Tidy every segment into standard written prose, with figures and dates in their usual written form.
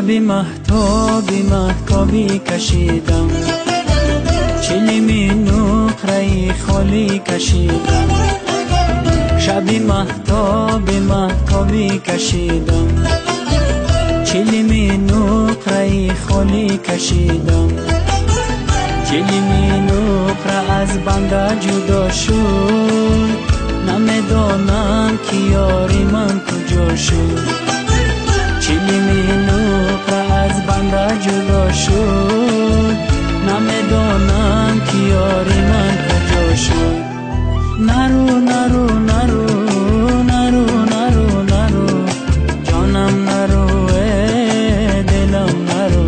شبی مهتابی کشیدم، چلیمی نقره خالی کشیدم. شبی مهتابی کشیدم، چلیمی نقره خالی کشیدم. چلیمی نقره از بنده جدا شد، نمیدانم که یاری من کجا شد. چلیمی نقره از بنده جدا شد، نمیدانم که یاری من کجا شد. نرو نرو نرو نرو نرو نرو جانم نرو دلم نرو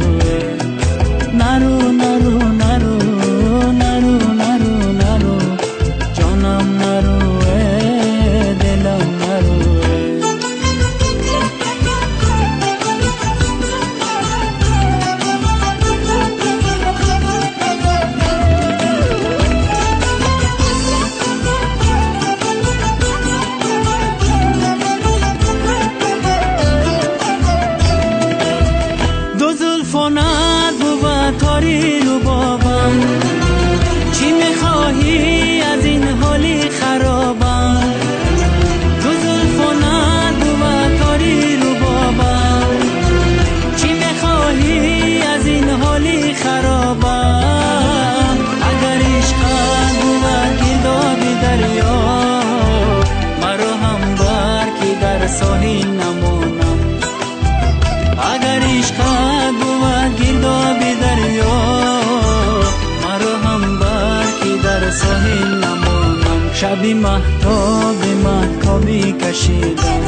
نرو نرو نرو نرو نرو نرو جانم نرو دلم نرو. تاری رو بابم، چی میخواهی از این حالی خرابم؟ دو زلفانت و تاری رو بابم، چی میخواهی از این حالی خرابم؟ اگر عشقت بود گردابی دریا، مرا هم بر که در ساحل نمانم. اگر عشقت بود گردابی دریا، مرا هم بر که در ساحل نمانم. شبی مهتابی کشیدم،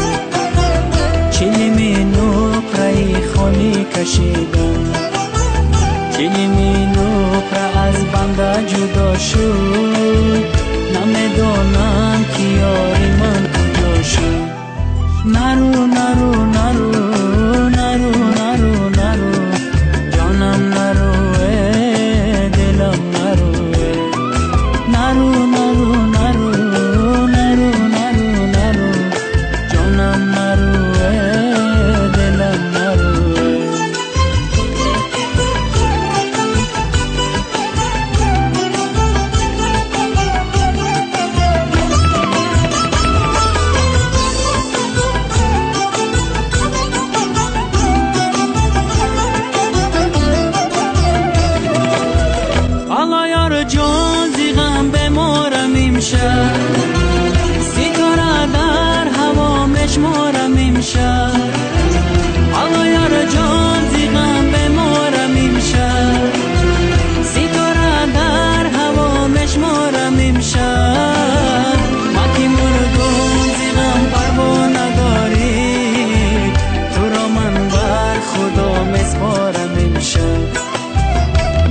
چلیمی نقره خالی کشیدم. چلیمی نقره از بنده جدا شد، نمیدانم که یاری من کجا شد. نرو نرو نرو نرو نرو نرو جانم نرو دلم نرو نرو نرو نرو نرو نرو نرو جانم نرو دلم نرو. جان زیغم بمارم امشب، ستاره در هوا مشمارم امشب. آقا یار جان زیغم بمارم امشب، ستاره در هوا مشمارم امشب. ما که مردم زیغم پروا نداری، تو را من بر خدا مسپارم امشب.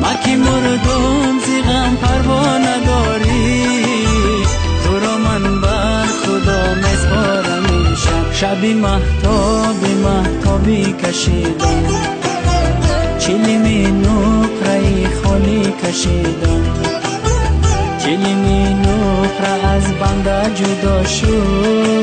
ما که مردم زیغم پروا نداری، تو را من بر خدا مسپارم امشب. شبی مهتابی کشیدم، چلیمی نقره خالی کشیدم. چلیمی نقره از بنده جدا شد،